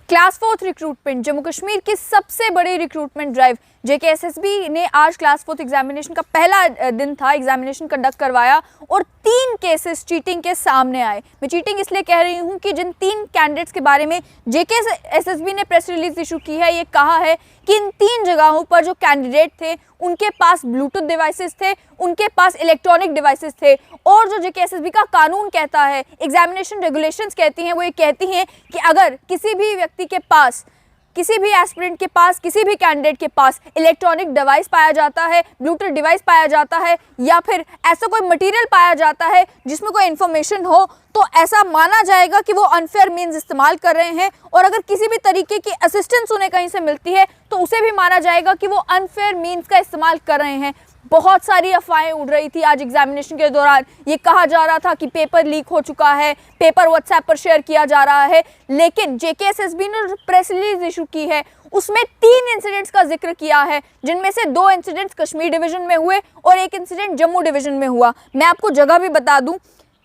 Class 4 recruitment Jammu Kashmir की सबसे बड़ी रिक्रूटमेंट ड्राइव जेकेएसएसबी ने आज क्लास 4 एग्जामिनेशन का पहला दिन था, एग्जामिनेशन कंडक्ट करवाया और 3 केसेस चीटिंग के सामने आए। मैं चीटिंग इसलिए कह रही हूं कि जिन 3 कैंडिडेट्स के बारे में जेकेएसएसबी ने प्रेस रिलीज इशू की है, ये कहा है कि इन 3 जगहों पर जो कैंडिडेट थे उनके पास ब्लूटूथ डिवाइसेस थे, उनके पास इलेक्ट्रॉनिक डिवाइसेस थे और जो जेकेएसएसबी का कानून कहता है, एग्जामिनेशन रेगुलेशंस कहती हैं, वो ये कहती हैं कि अगर किसी भी व्यक्ति के पास, किसी भी एस्पिरेंट के पास, किसी भी कैंडिडेट के पास इलेक्ट्रॉनिक डिवाइस पाया जाता है, ब्लूटूथ डिवाइस पाया जाता है या फिर ऐसा कोई मटेरियल पाया जाता है जिसमें कोई इन्फॉर्मेशन हो, तो ऐसा माना जाएगा कि वो अनफेयर मीन्स इस्तेमाल कर रहे हैं। और अगर किसी भी तरीके की असिस्टेंस उन्हें कहीं से मिलती है तो उसे भी माना जाएगा कि वो अनफेयर मीन्स का इस्तेमाल कर रहे हैं। बहुत सारी अफवाहें उड़ रही थी आज एग्जामिनेशन के दौरान। ये कहा जा रहा था कि पेपर लीक हो चुका है, पेपर व्हाट्सएप पर शेयर किया जा रहा है, लेकिन जेकेएसएसबी ने प्रेस रिलीज इशू की है उसमें 3 इंसिडेंट्स का जिक्र किया है, जिनमें से 2 इंसिडेंट्स कश्मीर डिवीजन में हुए और 1 इंसिडेंट जम्मू डिवीजन में हुआ। मैं आपको जगह भी बता दूं,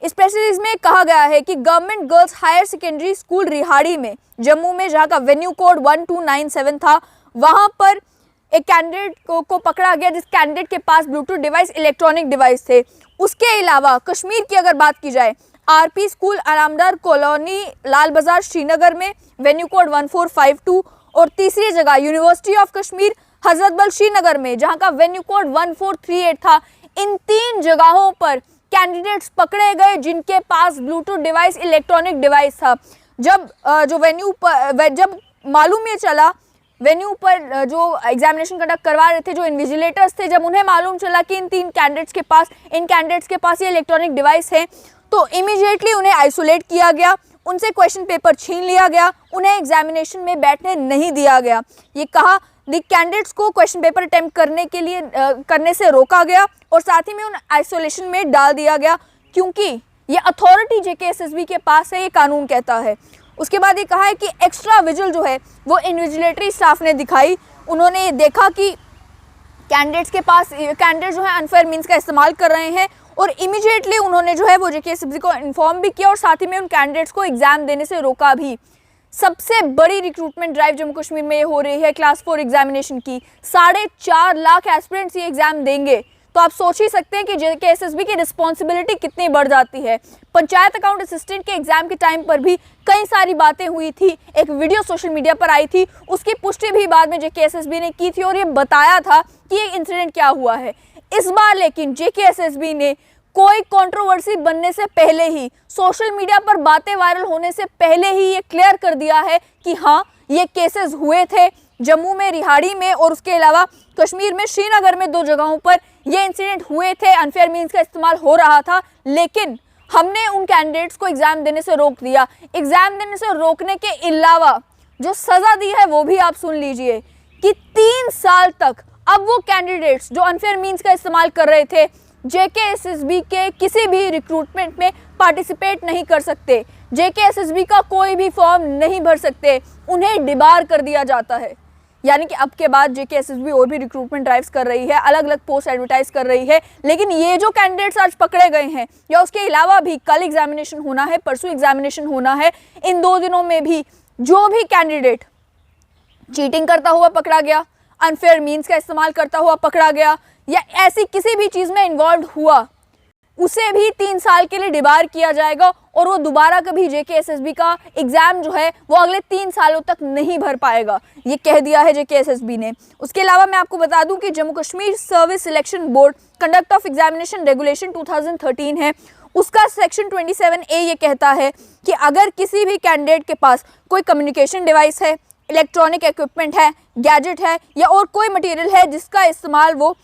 इस प्रेस रिलीज में कहा गया है कि government girls higher secondary school Rehari में, जम्मू में, जहां का वेन्यू कोड 1297 था, वहां पर एक कैंडिडेट को पकड़ा गया जिस कैंडिडेट के पास ब्लूटूथ डिवाइस, इलेक्ट्रॉनिक डिवाइस थे। उसके अलावा कश्मीर की अगर बात की जाए, RP school आरामदार colony Lal Bazaar Srinagar में वेन्यू कोड 1452 और तीसरी जगह यूनिवर्सिटी ऑफ कश्मीर हजरतबल श्रीनगर में, जहां का वेन्यू कोड 1438 था। इन 3 जगहों पर कैंडिडेट्स पकड़े गए जिनके पास ब्लूटूथ डिवाइस, इलेक्ट्रॉनिक डिवाइस था। जब मालूम ये चला, वेन्यू पर जो एग्जामिनेशन कंडक्ट करवा रहे थे, जो इन्विजिलेटर्स थे, जब उन्हें मालूम चला कि इन 3 कैंडिडेट्स के पास ये इलेक्ट्रॉनिक डिवाइस है, तो इमीडिएटली उन्हें आइसोलेट किया गया, उनसे क्वेश्चन पेपर छीन लिया गया, उन्हें एग्जामिनेशन में बैठने नहीं दिया गया। ये कहा कैंडिडेट्स को क्वेश्चन पेपर अटेम्प्ट करने से रोका गया और साथ ही में उन्हें आइसोलेशन में डाल दिया गया, क्योंकि ये अथॉरिटी जेकेएसएसबी के पास है, ये कानून कहता है। उसके बाद ये कहा है कि एक्स्ट्रा विजिल जो है वो इन्विजिलेटरी स्टाफ ने दिखाई। उन्होंने देखा कि कैंडिडेट जो है अनफेयर मीन्स का इस्तेमाल कर रहे हैं और इमीडिएटली उन्होंने जो है वो जेकेएसएसबी को इन्फॉर्म भी किया और साथ ही में उन कैंडिडेट्स को एग्जाम देने से रोका भी। सबसे बड़ी रिक्रूटमेंट ड्राइव जम्मू कश्मीर में ये हो रही है क्लास 4 एग्जामिनेशन की। 4.5 लाख एस्पिरेंट्स ये एग्जाम देंगे, तो आप सोच ही सकते हैं कि जेकेएसएसबी की रिस्पॉन्सिबिलिटी कितनी बढ़ जाती है। पंचायत अकाउंट असिस्टेंट के एग्जाम के टाइम पर भी कई सारी बातें हुई थी, एक वीडियो सोशल मीडिया पर आई थी, उसकी पुष्टि भी बाद में जेकेएसएसबी ने की थी और ये बताया था कि ये इंसिडेंट क्या हुआ है। इस बार लेकिन जेकेएसएसबी ने कोई कंट्रोवर्सी बनने से पहले ही, सोशल मीडिया पर बातें वायरल होने से पहले ही ये क्लियर कर दिया है कि हाँ, ये केसेस हुए थे जम्मू में, रिहाड़ी में और उसके अलावा कश्मीर में, श्रीनगर में 2 जगहों पर ये इंसिडेंट हुए थे, अनफेयर मीन्स का इस्तेमाल हो रहा था, लेकिन हमने उन कैंडिडेट्स को एग्जाम देने से रोक दिया। एग्जाम देने से रोकने के अलावा जो सज़ा दी है वो भी आप सुन लीजिए कि 3 साल तक अब वो कैंडिडेट्स जो अनफेयर मीन्स का इस्तेमाल कर रहे थे जेकेएसएसबी के किसी भी रिक्रूटमेंट में पार्टिसिपेट नहीं कर सकते, जेकेएसएसबी का कोई भी फॉर्म नहीं भर सकते, उन्हें डिबार कर दिया जाता है। यानी कि अब के बाद जेकेएसएसबी और भी रिक्रूटमेंट ड्राइव्स कर रही है, अलग अलग पोस्ट एडवर्टाइज कर रही है, लेकिन ये जो कैंडिडेट्स आज पकड़े गए हैं या उसके अलावा भी कल एग्जामिनेशन होना है, परसों एग्जामिनेशन होना है, इन 2 दिनों में भी जो भी कैंडिडेट चीटिंग करता हुआ पकड़ा गया, अनफेयर मीन्स का इस्तेमाल करता हुआ पकड़ा गया या ऐसी किसी भी चीज़ में इन्वॉल्व हुआ, उसे भी 3 साल के लिए डिबार किया जाएगा और वो दोबारा कभी जेकेएसएसबी का एग्जाम जो है वो अगले 3 सालों तक नहीं भर पाएगा, ये कह दिया है जेकेएसएसबी ने। उसके अलावा मैं आपको बता दूं कि Jammu Kashmir service selection board conduct of examination regulation 2013 है, उसका सेक्शन 27A ये कहता है कि अगर किसी भी कैंडिडेट के पास कोई कम्युनिकेशन डिवाइस है, इलेक्ट्रॉनिक इक्विपमेंट है, गैजेट है या और कोई मटेरियल है जिसका इस्तेमाल वो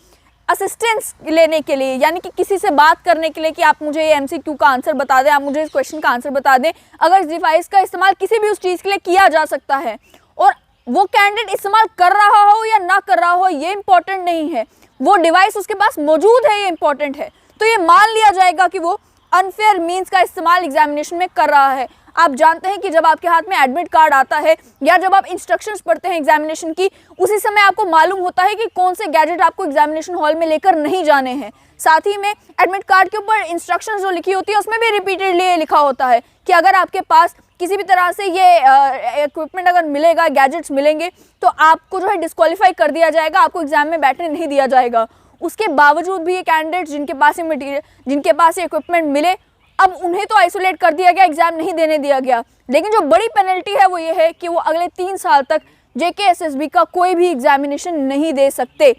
असिस्टेंस लेने के लिए, यानी कि किसी से बात करने के लिए कि आप मुझे ये MCQ का आंसर बता दें, आप मुझे इस क्वेश्चन का आंसर बता दें, अगर इस डिवाइस का इस्तेमाल किसी भी उस चीज़ के लिए किया जा सकता है और वो कैंडिडेट इस्तेमाल कर रहा हो या ना कर रहा हो ये इंपॉर्टेंट नहीं है, वो डिवाइस उसके पास मौजूद है ये इंपॉर्टेंट है, तो ये मान लिया जाएगा कि वो अनफेयर मीन्स का इस्तेमाल एग्जामिनेशन में कर रहा है। आप जानते हैं कि जब आपके हाथ में एडमिट कार्ड आता है या जब आप इंस्ट्रक्शंस पढ़ते हैं एग्जामिनेशन की, उसी समय आपको मालूम होता है कि कौन से गैजेट आपको एग्जामिनेशन हॉल में लेकर नहीं जाने हैं। साथ ही में एडमिट कार्ड के ऊपर इंस्ट्रक्शंस जो लिखी होती है उसमें भी रिपीटेडली लिखा होता है कि अगर आपके पास किसी भी तरह से ये इक्विपमेंट अगर मिलेगा, गैजेट्स मिलेंगे, तो आपको जो है डिस्क्वालीफाई कर दिया जाएगा, आपको एग्जाम में बैठने नहीं दिया जाएगा। उसके बावजूद भी ये कैंडिडेट्स जिनके पास ये मटीरियल, जिनके पास ये इक्विपमेंट मिले, अब उन्हें तो आइसोलेट कर दिया गया, एग्जाम नहीं देने दिया गया। लेकिन जो बड़ी पेनल्टी है वो ये है कि वो अगले 3 साल तक JKSSB का कोई भी एग्जामिनेशन नहीं दे सकते।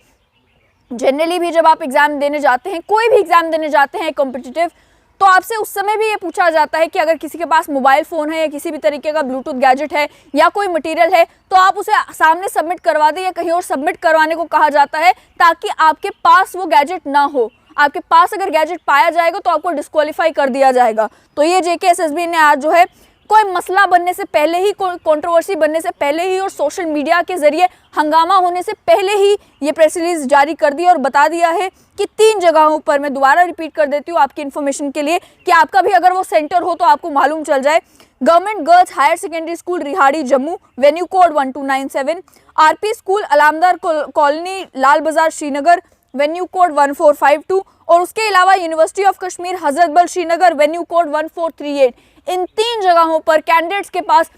जनरली भी जब आप एग्जाम देने जाते हैं, कोई भी एग्जाम देने जाते हैं कॉम्पिटिटिव, तो आपसे उस समय भी ये पूछा जाता है कि अगर किसी के पास मोबाइल फ़ोन है या किसी भी तरीके का ब्लूटूथ गैजेट है या कोई मटेरियल है, तो आप उसे सामने सबमिट करवा दें या कहीं और सबमिट करवाने को कहा जाता है, ताकि आपके पास वो गैजेट ना हो। आपके पास अगर गैजेट पाया जाएगा तो आपको डिस्क्वालीफाई कर दिया जाएगा। तो ये JKSSB ने आज जो है कोई मसला बनने से पहले ही, कोई कंट्रोवर्सी बनने से पहले ही और सोशल मीडिया के जरिए हंगामा होने से पहले ही ये प्रेस रिलीज जारी कर दी और बता दिया है कि 3 जगहों पर, मैं दोबारा रिपीट कर देती हूँ आपकी इन्फॉर्मेशन के लिए कि आपका भी अगर वो सेंटर हो तो आपको मालूम चल जाए। Government girls higher secondary school Rehari Jammu, venue code 1297, RP school Alamdar colony Lal Bazaar Srinagar, venue code 1452, और उसके अलावा university of Kashmir Hazratbal Srinagar, venue code 1438। इन 3 जगहों पर कैंडिडेट्स के पास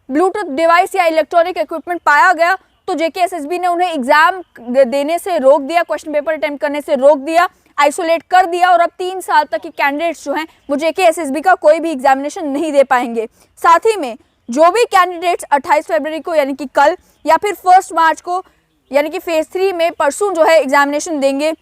ब्लूटूथ डिवाइस या इलेक्ट्रॉनिक इक्विपमेंट पाया गया तो JKSSB ने उन्हें एग्जाम देने से रोक दिया, क्वेश्चन पेपर अटेम्प्ट करने से रोक दिया, आइसोलेट कर दिया, और अब 3 साल तक के कैंडिडेट्स जो हैं वो JKSSB का कोई भी एग्जामिनेशन नहीं दे पाएंगे। साथ ही में जो भी कैंडिडेट्स 28 फरवरी को यानी कि कल या फिर 1 मार्च को यानी कि फेज 3 में परसों जो है एग्जामिनेशन देंगे,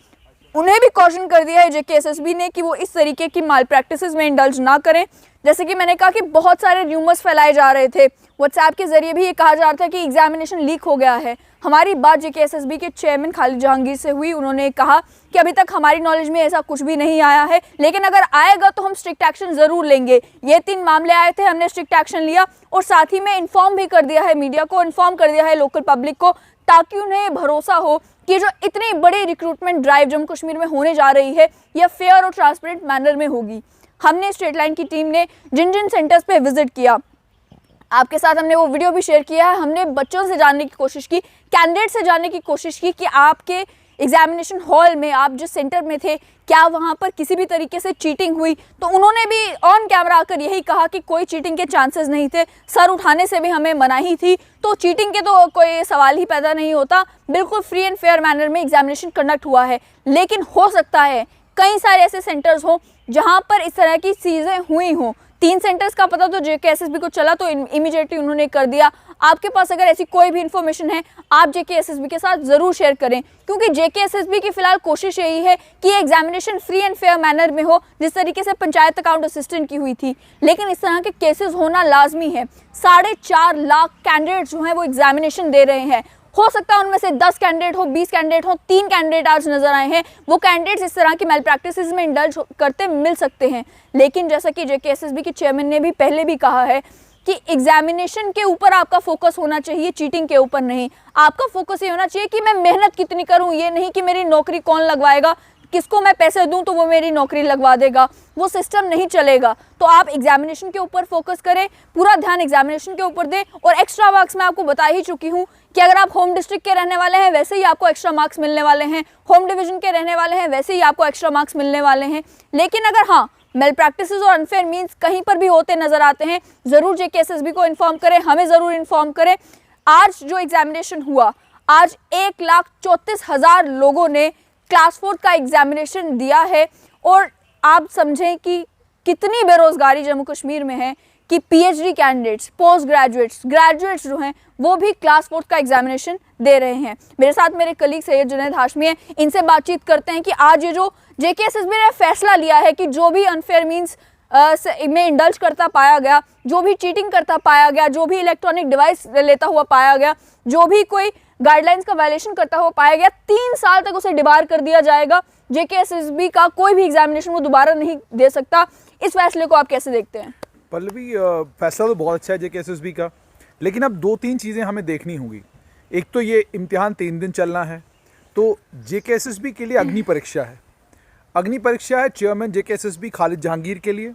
उन्हें भी कॉशन कर दिया है JKSSB ने कि वो इस तरीके की माल प्रैक्टिसेस में इंडल्ज ना करें। जैसे कि मैंने कहा कि बहुत सारे र्यूमर्स फैलाए जा रहे थे, व्हाट्सएप के जरिए भी ये कहा जा रहा था कि एग्जामिनेशन लीक हो गया है। हमारी बात JKSSB के चेयरमैन खालिद जहांगीर से हुई, उन्होंने कहा कि अभी तक हमारी नॉलेज में ऐसा कुछ भी नहीं आया है, लेकिन अगर आएगा तो हम स्ट्रिक्ट एक्शन ज़रूर लेंगे। ये 3 मामले आए थे, हमने स्ट्रिक्ट एक्शन लिया और साथ ही में इन्फॉर्म भी कर दिया है मीडिया को, इन्फॉर्म कर दिया है लोकल पब्लिक को, ताकि उन्हें भरोसा हो कि जो इतनी बड़ी रिक्रूटमेंट ड्राइव जम्मू कश्मीर में होने जा रही है यह फेयर और ट्रांसपेरेंट मैनर में होगी। हमने स्ट्रेट लाइन की टीम ने जिन जिन सेंटर्स पे विजिट किया, आपके साथ हमने वो वीडियो भी शेयर किया है। हमने बच्चों से जानने की कोशिश की, कैंडिडेट से जानने की कोशिश की कि आपके एग्जामिनेशन हॉल में, आप जिस सेंटर में थे, क्या वहाँ पर किसी भी तरीके से चीटिंग हुई। तो उन्होंने भी ऑन कैमरा आकर यही कहा कि कोई चीटिंग के चांसेस नहीं थे, सर उठाने से भी हमें मनाही थी, तो चीटिंग के तो कोई सवाल ही पैदा नहीं होता, बिल्कुल फ्री एंड फेयर मैनर में एग्जामिनेशन कंडक्ट हुआ है। लेकिन हो सकता है कई सारे ऐसे सेंटर्स हों जहाँ पर इस तरह की चीज़ें हुई हों। 3 सेंटर्स का पता तो JKSSB को चला तो इमीडिएटली उन्होंने कर दिया। आपके पास अगर ऐसी कोई भी इन्फॉर्मेशन है आप JKSSB के साथ ज़रूर शेयर करें, क्योंकि JKSSB की फ़िलहाल कोशिश यही है कि ये examination free and fair manner में हो, जिस तरीके से पंचायत अकाउंट असिस्टेंट की हुई थी। लेकिन इस तरह के केसेस होना लाजमी है। 4.5 लाख कैंडिडेट्स जो हैं वो एग्जामिनेशन दे रहे हैं। हो सकता है उनमें से 10 कैंडिडेट हो, 20 कैंडिडेट हो, 3 कैंडिडेट आज नजर आए हैं, वो कैंडिडेट्स इस तरह की मैल प्रैक्टिसेस में इंडल्ज करते मिल सकते हैं। लेकिन जैसा कि JKSSB के चेयरमैन ने भी पहले भी कहा है कि एग्जामिनेशन के ऊपर आपका फोकस होना चाहिए, चीटिंग के ऊपर नहीं। आपका फोकस ये होना चाहिए कि मैं मेहनत कितनी करूं, ये नहीं कि मेरी नौकरी कौन लगवाएगा, किसको मैं पैसे दूं तो वो मेरी नौकरी लगवा देगा, वो सिस्टम नहीं चलेगा। तो आप एग्जामिनेशन के ऊपर फोकस करें, पूरा ध्यान एग्जामिनेशन के ऊपर दें। और एक्स्ट्रा मार्क्स मैं आपको बता ही चुकी हूँ कि अगर आप होम डिस्ट्रिक्ट के रहने वाले हैं वैसे ही आपको एक्स्ट्रा मार्क्स मिलने वाले हैं, होम डिवीजन के रहने वाले हैं वैसे ही आपको एक्स्ट्रा मार्क्स मिलने वाले हैं। लेकिन अगर हाँ मेल प्रैक्टिसेस और अनफेयर मीन्स कहीं पर भी होते नजर आते हैं, ज़रूर JKSSB को इन्फॉर्म करें, हमें ज़रूर इन्फॉर्म करें। आज जो एग्जामिनेशन हुआ, आज 1,34,000 लोगों ने क्लास 4 का एग्जामिनेशन दिया है। और आप समझें कि कितनी बेरोज़गारी जम्मू कश्मीर में है कि PhD candidates, post graduates, graduates जो हैं वो भी क्लास 4 का एग्जामिनेशन दे रहे हैं। मेरे साथ मेरे कलीग सैयद जुनैद हाशमी हैं, इनसे बातचीत करते हैं कि आज ये जो JKSSB ने फैसला लिया है कि जो भी अनफेयर मीन्स में इंडल्ज करता पाया गया, जो भी चीटिंग करता पाया गया, जो भी इलेक्ट्रॉनिक डिवाइस लेता हुआ पाया गया, जो भी कोई गाइडलाइंस का वायलेशन करता हुआ पाया गया, 3 साल तक उसे डिबार कर दिया जाएगा। JKSSB का कोई भी एग्जामिनेशन वो दोबारा नहीं दे सकता। इस फैसले को आप कैसे देखते हैं? पल्लवी, फैसला तो बहुत अच्छा है JKSSB का, लेकिन अब 2-3 चीज़ें हमें देखनी होंगी। एक तो ये इम्तिहान 3 दिन चलना है, तो JKSSB के लिए अग्नि परीक्षा है। अग्नि परीक्षा है चेयरमैन JKSSB खालिद जहांगीर के लिए,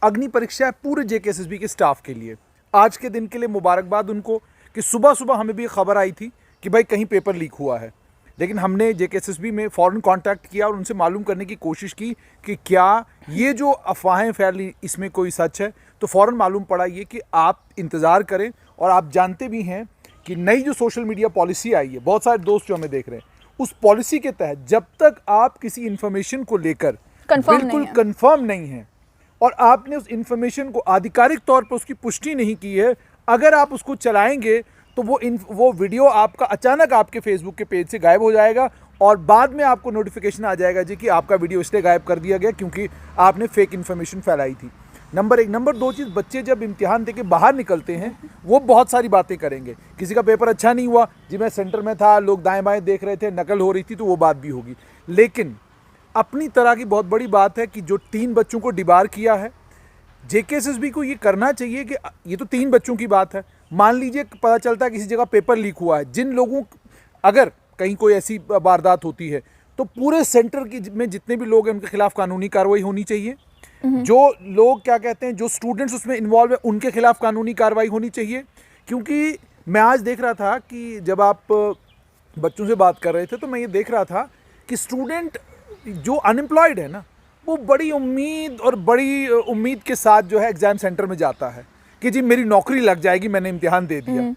अग्नि परीक्षा है पूरे JKSSB के स्टाफ के लिए। आज के दिन के लिए मुबारकबाद उनको कि सुबह सुबह हमें भी खबर आई थी कि भाई कहीं पेपर लीक हुआ है, लेकिन हमने JKSSB में फ़ौरन कांटेक्ट किया और उनसे मालूम करने की कोशिश की कि क्या ये जो अफवाहें फैली इसमें कोई सच है। तो फ़ौरन मालूम पड़ा ये कि आप इंतज़ार करें। और आप जानते भी हैं कि नई जो सोशल मीडिया पॉलिसी आई है, बहुत सारे दोस्त जो हमें देख रहे हैं, उस पॉलिसी के तहत जब तक आप किसी इन्फॉर्मेशन को लेकर बिल्कुल कंफर्म नहीं है और आपने उस इन्फॉर्मेशन को आधिकारिक तौर पर उसकी पुष्टि नहीं की है, अगर आप उसको चलाएंगे तो वो वीडियो आपका अचानक आपके फेसबुक के पेज से गायब हो जाएगा और बाद में आपको नोटिफिकेशन आ जाएगा जी कि आपका वीडियो इसलिए गायब कर दिया गया क्योंकि आपने फेक इन्फॉर्मेशन फैलाई थी। नंबर 1। नंबर 2 चीज़, बच्चे जब इम्तिहान देके बाहर निकलते हैं वो बहुत सारी बातें करेंगे। किसी का पेपर अच्छा नहीं हुआ जी, मैं सेंटर में था, लोग दाएं बाएं देख रहे थे, नकल हो रही थी, तो वो बात भी होगी। लेकिन अपनी तरह की बहुत बड़ी बात है कि जो 3 बच्चों को डिबार किया है, जेकेएसएसबी को ये करना चाहिए कि ये तो 3 बच्चों की बात है, मान लीजिए पता चलता है किसी जगह पेपर लीक हुआ है, जिन लोगों अगर कहीं कोई ऐसी वारदात होती है तो पूरे सेंटर की में जितने भी लोग हैं उनके खिलाफ कानूनी कार्रवाई होनी चाहिए। जो लोग क्या कहते हैं, जो स्टूडेंट्स उसमें इन्वॉल्व है, उनके खिलाफ कानूनी कार्रवाई होनी चाहिए। क्योंकि मैं आज देख रहा था कि जब आप बच्चों से बात कर रहे थे तो मैं ये देख रहा था कि स्टूडेंट जो अनएम्प्लॉयड है ना, वो बड़ी उम्मीद के साथ जो है एग्ज़ाम सेंटर में जाता है कि जी मेरी नौकरी लग जाएगी, मैंने इम्तिहान दे दिया।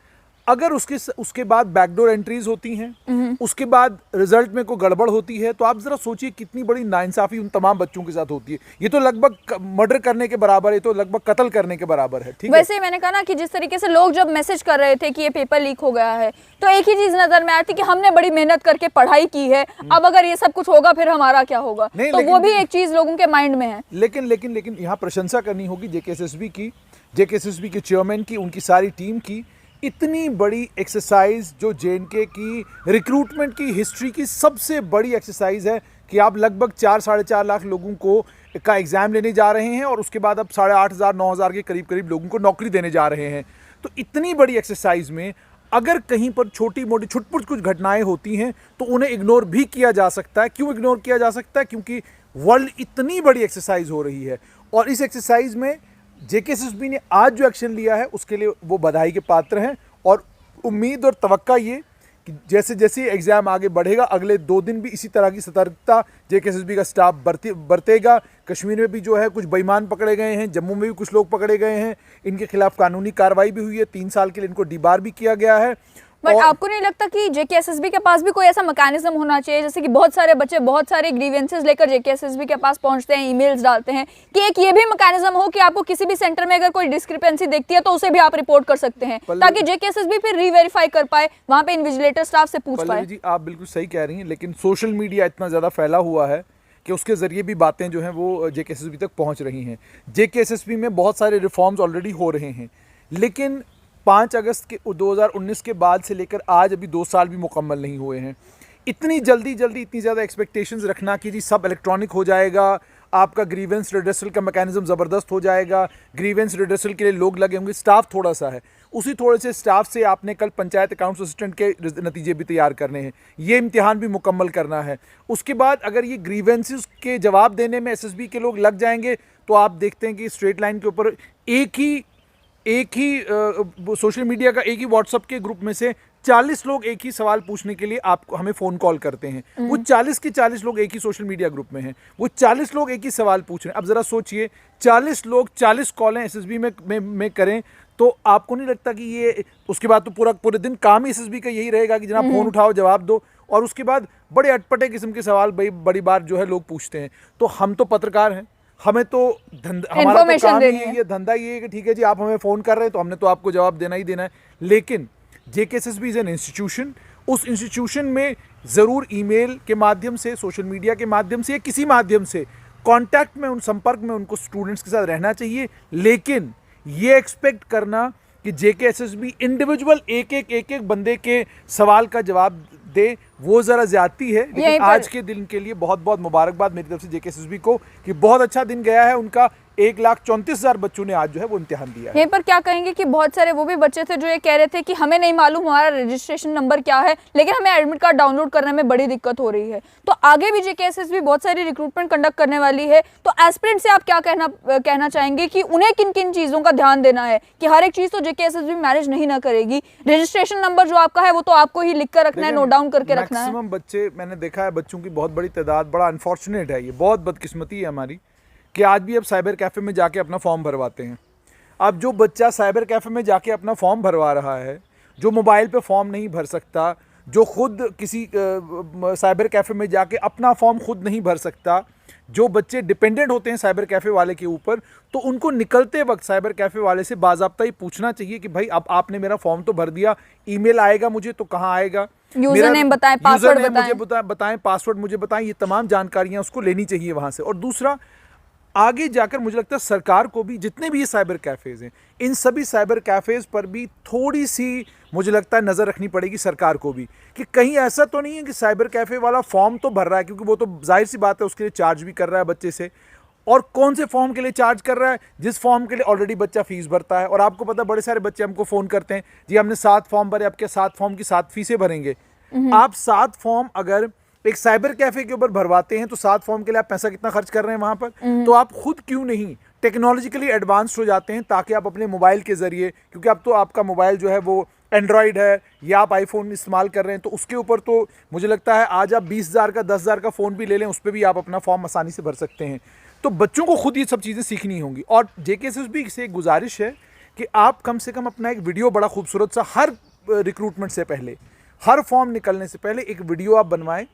अगर उसके बाद बैकडोर एंट्रीज होती हैं, उसके बाद रिजल्ट में कोई गड़बड़ होती है, तो आप जरा सोचिए कितनी बड़ी नाइंसाफ़ी उन तमाम बच्चों के साथ होती है। ये तो लगभग मर्डर करने के बराबर है, तो लगभग कत्ल करने के बराबर है। ठीक है, वैसे मैंने कहा ना कि जिस तरीके से लोग जब मैसेज कर रहे थे कि ये पेपर लीक हो गया है, तो एक ही चीज नजर में आती कि हमने बड़ी मेहनत करके पढ़ाई की है, अब अगर ये सब कुछ होगा फिर हमारा क्या होगा, तो वो भी एक चीज लोगों के माइंड में है। लेकिन यहाँ प्रशंसा करनी होगी जेकेएसएसबी के चेयरमैन की, उनकी सारी टीम की। इतनी बड़ी एक्सरसाइज जो जेएनके की रिक्रूटमेंट की हिस्ट्री की सबसे बड़ी एक्सरसाइज है कि आप लगभग 4-4.5 लाख लोगों को का एग्ज़ाम लेने जा रहे हैं और उसके बाद अब 8,500-9,000 के करीब लोगों को नौकरी देने जा रहे हैं। तो इतनी बड़ी एक्सरसाइज में अगर कहीं पर छोटी मोटी छुटपुट कुछ घटनाएं होती हैं तो उन्हें इग्नोर भी किया जा सकता है। क्यों इग्नोर किया जा सकता है? क्योंकि वर्ल्ड इतनी बड़ी एक्सरसाइज हो रही है और इस एक्सरसाइज में जेकेएसएसबी ने आज जो एक्शन लिया है उसके लिए वो बधाई के पात्र हैं। और उम्मीद और तवक्का ये कि जैसे जैसे एग्ज़ाम आगे बढ़ेगा, अगले 2 दिन भी इसी तरह की सतर्कता जेकेएसएसबी का स्टाफ बरतेगा। कश्मीर में भी जो है कुछ बेईमान पकड़े गए हैं, जम्मू में भी कुछ लोग पकड़े गए हैं, इनके खिलाफ कानूनी कार्रवाई भी हुई है, 3 साल के लिए इनको डिबार भी किया गया है। बट आपको नहीं लगता कि जेकेएसएसबी के पास भी कोई ऐसा मैकेनिज्म होना चाहिए, जैसे कि बहुत सारे बच्चे बहुत सारे ग्रीवेंसेस लेकर जेकेएसएसबी के पास पहुंचते हैं, ईमेल्स डालते हैं, कि एक ये भी मैकेनिज्म हो कि आपको किसी भी सेंटर में अगर कोई डिस्क्रिपेंसी दिखती है तो उसे भी आप रिपोर्ट कर सकते हैं, ताकि जेकेएसएसबी फिर रीवेरीफाई कर पाए, वहां पे इन्विजिलेटर स्टाफ से पूछ पाए। जी आप बिल्कुल सही कह रही हैं, लेकिन सोशल मीडिया इतना ज़्यादा फैला हुआ है कि उसके ज़रिए भी बातें जो हैं वो जेकेएसएसबी तक पहुँच रही हैं। जेकेएसएसबी में बहुत सारे रिफॉर्म्स ऑलरेडी हो रहे हैं, लेकिन 5 अगस्त के 2019 के बाद से लेकर आज अभी 2 साल भी मुकम्मल नहीं हुए हैं। इतनी जल्दी इतनी ज़्यादा एक्सपेक्टेशंस रखना कि जी सब इलेक्ट्रॉनिक हो जाएगा, आपका ग्रीवेंस रिड्रेसल का मैकेनिज्म ज़बरदस्त हो जाएगा, ग्रीवेंस रिड्रेसल के लिए लोग लगे होंगे, स्टाफ थोड़ा सा है, उसी थोड़े से स्टाफ से आपने कल पंचायत अकाउंट्स असिस्टेंट के नतीजे भी तैयार करने हैं, ये इम्तिहान भी मुकम्मल करना है। उसके बाद अगर ये ग्रीवेंसेस के जवाब देने में एसएसबी के लोग लग जाएंगे तो आप देखते हैं कि स्ट्रेट लाइन के ऊपर एक ही सोशल मीडिया का एक ही व्हाट्सएप के ग्रुप में से 40 लोग एक ही सवाल पूछने के लिए आपको हमें फ़ोन कॉल करते हैं। वो 40 के 40 लोग एक ही सोशल मीडिया ग्रुप में हैं, वो 40 लोग एक ही सवाल पूछ रहे हैं। अब ज़रा सोचिए, 40 लोग 40 कॉलें एसएसबी में करें तो आपको नहीं लगता कि ये उसके बाद तो पूरे दिन काम ही एसएसबी का यही रहेगा कि जनाब फ़ोन उठाओ जवाब दो, और उसके बाद बड़े अटपटे किस्म के सवाल बड़ी बार जो है लोग पूछते हैं। तो हम तो पत्रकार हैं, हमें तो हमारा तो काम ही है, ये धंधा ये है कि ठीक है जी आप हमें फ़ोन कर रहे हैं तो हमने तो आपको जवाब देना ही देना है। लेकिन जेकेएसएसबी इज़ एन इंस्टीट्यूशन, उस इंस्टीट्यूशन में ज़रूर ईमेल के माध्यम से, सोशल मीडिया के माध्यम से या किसी माध्यम से कांटेक्ट में, उन संपर्क में उनको स्टूडेंट्स के साथ रहना चाहिए। लेकिन ये एक्सपेक्ट करना कि जेकेएसएसबी इंडिविजुअल एक बंदे के सवाल का जवाब दे, वो ज़रा ज़्यादती है। लेकिन आज के दिन के लिए बहुत बहुत मुबारकबाद मेरी तरफ से जेकेएसएसबी को कि बहुत अच्छा दिन गया है उनका। 1,34,000 बच्चों ने आज जो है वो इम्तिहान दिया है। यहीं पर क्या कहेंगे कि बहुत सारे वो भी बच्चे थे जो ये कह रहे थे कि हमें नहीं मालूम हमारा रजिस्ट्रेशन नंबर क्या है, लेकिन हमें एडमिट कार्ड डाउनलोड करने में बड़ी दिक्कत हो रही है। तो आगे भी जेकेएसएसबी बहुत सारी रिक्रूटमेंट कंडक्ट करने वाली है, तो एस्पिरेंट से आप क्या कहना चाहेंगे कि उन्हें किन किन चीज़ों का ध्यान देना है कि हर एक चीज़ तो जेकेएसएसबी मैनेज नहीं ना करेगी। रजिस्ट्रेशन नंबर जो आपका है वो तो आपको ही लिख कर रखना है, नोट डाउन करके रखना है। मैक्सिमम बच्चे मैंने देखा है, बच्चों की बहुत बड़ी तादाद, बड़ा अनफॉर्चुनेट है, ये बहुत बदकिस्मती है हमारी कि आज भी अब साइबर कैफ़े में जाके अपना फॉर्म भरवाते हैं। अब जो बच्चा साइबर कैफ़े में जाके अपना फॉर्म भरवा रहा है, जो मोबाइल पे फॉर्म नहीं भर सकता, जो खुद किसी साइबर कैफ़े में जाके अपना फॉर्म खुद नहीं भर सकता, जो बच्चे डिपेंडेंट होते हैं साइबर कैफ़े वाले के ऊपर, तो उनको निकलते वक्त साइबर कैफ़े वाले से बाज़ाब्ता ही पूछना चाहिए कि भाई अब आपने मेरा फॉर्म तो भर दिया, ईमेल आएगा मुझे तो कहाँ आएगा, यूजर नेम बताएं, पासवर्ड बताएं, मुझे बताएं, पासवर्ड मुझे बताएं, ये तमाम जानकारियां उसको लेनी चाहिए वहाँ से। और दूसरा, आगे जाकर मुझे लगता है सरकार को भी, जितने भी ये साइबर कैफ़ेज़ हैं, इन सभी साइबर कैफ़ेज़ पर भी थोड़ी सी मुझे लगता है नज़र रखनी पड़ेगी सरकार को भी, कि कहीं ऐसा तो नहीं है कि साइबर कैफ़े वाला फॉर्म तो भर रहा है, क्योंकि वो तो जाहिर सी बात है उसके लिए चार्ज भी कर रहा है बच्चे से, और कौन से फॉर्म के लिए चार्ज कर रहा है, जिस फॉर्म के लिए ऑलरेडी बच्चा फीस भरता है। और आपको पता है बड़े सारे बच्चे हमको फ़ोन करते हैं, जी हमने 7 फॉर्म भरे, आपके 7 फॉर्म की 7 फीसें भरेंगे। आप 7 फॉर्म अगर एक साइबर कैफे के ऊपर भरवाते हैं तो 7 फॉर्म के लिए आप पैसा कितना खर्च कर रहे हैं वहां पर, तो आप खुद क्यों नहीं टेक्नोलॉजिकली एडवांस्ड हो जाते हैं, ताकि आप अपने मोबाइल के जरिए, क्योंकि अब तो आपका मोबाइल जो है वो एंड्रॉयड है या आप आईफोन इस्तेमाल कर रहे हैं, तो उसके ऊपर तो मुझे लगता है आज आप 20,000 का 10,000 का फ़ोन भी ले लें, उस पर भी आप अपना फॉर्म आसानी से भर सकते हैं। तो बच्चों को खुद ये सब चीज़ें सीखनी होंगी। और JKSSB से एक गुजारिश है कि आप कम से कम अपना एक वीडियो बड़ा खूबसूरत सा, हर रिक्रूटमेंट से पहले, हर फॉर्म निकलने से पहले एक वीडियो आप बनवाएं,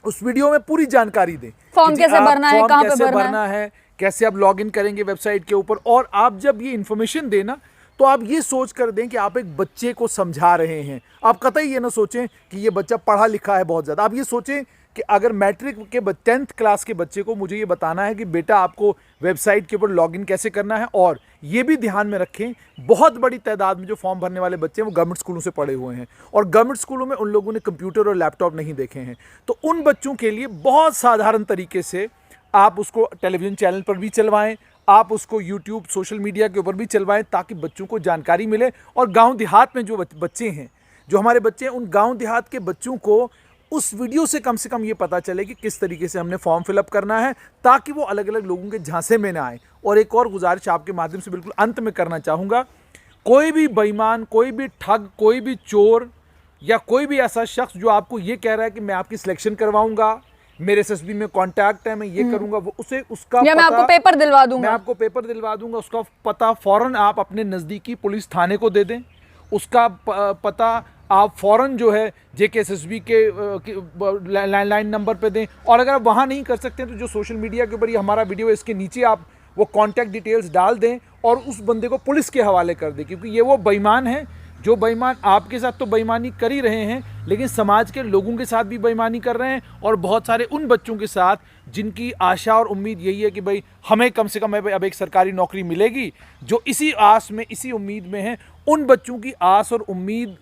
उस वीडियो में पूरी जानकारी दें, फॉर्म कैसे भरना है, कहाँ पे भरना है, कैसे आप लॉगिन करेंगे वेबसाइट के ऊपर। और आप जब ये इन्फॉर्मेशन देना तो आप ये सोच कर दें कि आप एक बच्चे को समझा रहे हैं। आप कतई ये ना सोचें कि ये बच्चा पढ़ा लिखा है बहुत ज़्यादा, आप ये सोचें कि अगर मैट्रिक के 10th क्लास के बच्चे को मुझे ये बताना है कि बेटा आपको वेबसाइट के ऊपर लॉगिन कैसे करना है। और ये भी ध्यान में रखें, बहुत बड़ी तादाद में जो फॉर्म भरने वाले बच्चे हैं वो गवर्नमेंट स्कूलों से पढ़े हुए हैं, और गवर्नमेंट स्कूलों में उन लोगों ने कंप्यूटर और लैपटॉप नहीं देखे हैं। तो उन बच्चों के लिए बहुत साधारण तरीके से आप उसको टेलीविज़न चैनल पर भी चलवाएं, आप उसको यूट्यूब सोशल मीडिया के ऊपर भी चलवाएं, ताकि बच्चों को जानकारी मिले। और गाँव देहात में जो बच्चे हैं, जो हमारे बच्चे हैं, उन गाँव देहात के बच्चों को उस वीडियो से कम ये पता चले कि किस तरीके से हमने फॉर्म फिलअप करना है, ताकि वो अलग अलग लोगों के झांसे में ना आए। और एक और गुजारिश आपके माध्यम से बिल्कुल अंत में करना चाहूँगा, कोई भी बेईमान, कोई भी ठग, कोई भी चोर या कोई भी ऐसा शख्स जो आपको ये कह रहा है कि मैं आपकी सिलेक्शन करवाऊंगा, मेरे SSB में कॉन्टैक्ट है, मैं ये करूंगा, वो उसे उसका या मैं आपको पेपर दिलवा दूंगा, मैं आपको पेपर दिलवा दूंगा, उसका पता फौरन आप अपने नज़दीकी पुलिस थाने को दे दें, उसका पता आप फ़ौरन जो है JKSSB के लैंडलाइन नंबर पे दें। और अगर आप वहाँ नहीं कर सकते हैं तो जो सोशल मीडिया के ऊपर ये हमारा वीडियो है, इसके नीचे आप वो कॉन्टैक्ट डिटेल्स डाल दें और उस बंदे को पुलिस के हवाले कर दें, क्योंकि ये वो बेईमान हैं जो बेईमान आपके साथ तो बेईमानी कर ही रहे हैं, लेकिन समाज के लोगों के साथ भी बेईमानी कर रहे हैं, और बहुत सारे उन बच्चों के साथ जिनकी आशा और उम्मीद यही है कि भाई हमें कम से कम अब एक सरकारी नौकरी मिलेगी, जो इसी आस में, इसी उम्मीद में हैं। उन बच्चों की आस और उम्मीद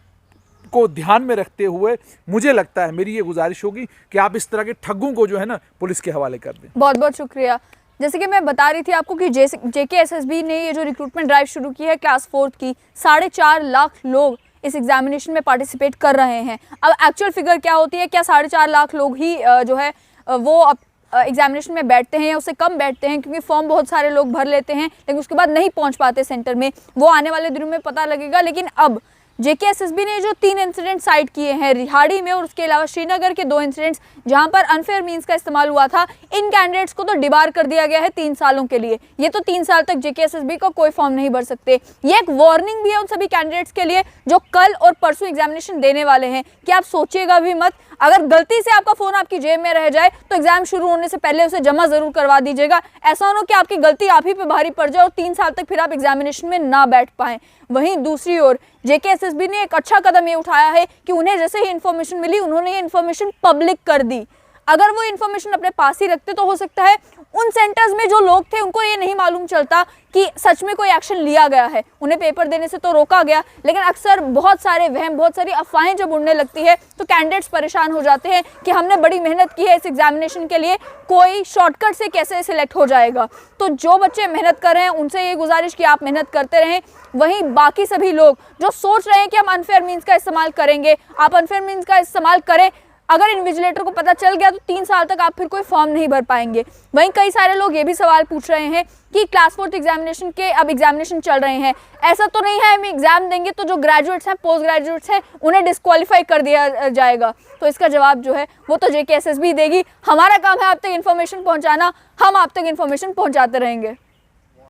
को ध्यान में रखते हुए मुझे लगता है, मेरी ये गुजारिश होगी कि आप इस तरह के ठगों को जो है ना पुलिस के हवाले कर दें। बहुत बहुत शुक्रिया। जैसे कि मैं बता रही थी आपको कि JKSSB ने ये जो रिक्रूटमेंट ड्राइव शुरू की है क्लास 4th की, 4.5 लाख लोग इस एग्जामिनेशन में पार्टिसिपेट कर रहे हैं। अब एक्चुअल फिगर क्या होती है, क्या 4.5 लाख लोग ही जो है वो एग्जामिनेशन में बैठते हैं या उससे कम बैठते हैं, क्योंकि फॉर्म बहुत सारे लोग भर लेते हैं लेकिन उसके बाद नहीं पहुंच पाते सेंटर में, वो आने वाले दिनों में पता लगेगा। लेकिन अब JKSSB ने जो 3 इंसिडेंट साइट किए हैं रिहाड़ी में और उसके अलावा श्रीनगर के 2 इंसिडेंट्स जहां पर अनफेयर मींस का इस्तेमाल हुआ था, इन कैंडिडेट्स को तो डिबार कर दिया गया है 3 सालों के लिए। ये तो 3 साल तक JKSSB का कोई फॉर्म नहीं भर सकते। ये एक वार्निंग भी है उन सभी कैंडिडेट्स के लिए जो कल और परसों एग्जामिनेशन देने वाले हैं कि आप सोचिएगा भी मत, अगर गलती से आपका फोन आपकी जेब में रह जाए तो एग्जाम शुरू होने से पहले उसे जमा जरूर करवा दीजिएगा। ऐसा हो कि आपकी गलती आप ही पे भारी पड़ जाए और 3 साल तक फिर आप एग्जामिनेशन में ना बैठ पाएं। वहीं दूसरी ओर JKSSB ने एक अच्छा कदम ये उठाया है कि उन्हें जैसे ही इन्फॉर्मेशन मिली उन्होंने ये इन्फॉर्मेशन पब्लिक कर दी। अगर वो इन्फॉर्मेशन अपने पास ही रखते तो हो सकता है उन सेंटर्स में जो लोग थे उनको ये नहीं मालूम चलता कि सच में कोई एक्शन लिया गया है। उन्हें पेपर देने से तो रोका गया, लेकिन अक्सर बहुत सारे वहम, बहुत सारी अफवाहें जब उड़ने लगती है तो कैंडिडेट्स परेशान हो जाते हैं कि हमने बड़ी मेहनत की है इस एग्जामिनेशन के लिए, कोई शॉर्टकट से कैसे सिलेक्ट हो जाएगा। तो जो बच्चे मेहनत कर रहे हैं उनसे ये गुजारिश कि आप मेहनत करते रहें। वहीं बाकी सभी लोग जो सोच रहे हैं कि हम अनफेयर मीन्स का इस्तेमाल करेंगे, आप अनफेयर मीन्स का इस्तेमाल करें। अगर इन्विजिलेटर को पता चल गया तो 3 साल तक आप फिर कोई फॉर्म नहीं भर पाएंगे। वहीं कई सारे लोग ये भी सवाल पूछ रहे हैं कि क्लास 4th एग्जामिनेशन के अब एग्जामिनेशन चल रहे हैं, ऐसा तो नहीं है हम एग्जाम देंगे तो जो ग्रेजुएट्स हैं, पोस्ट ग्रेजुएट्स हैं, उन्हें डिस्क्वालीफाई कर दिया जाएगा। तो इसका जवाब जो है वो तो JKSSB देगी। हमारा काम है आप तक इन्फॉर्मेशन पहुंचाना, हम आप तक इन्फॉर्मेशन पहुंचाते रहेंगे।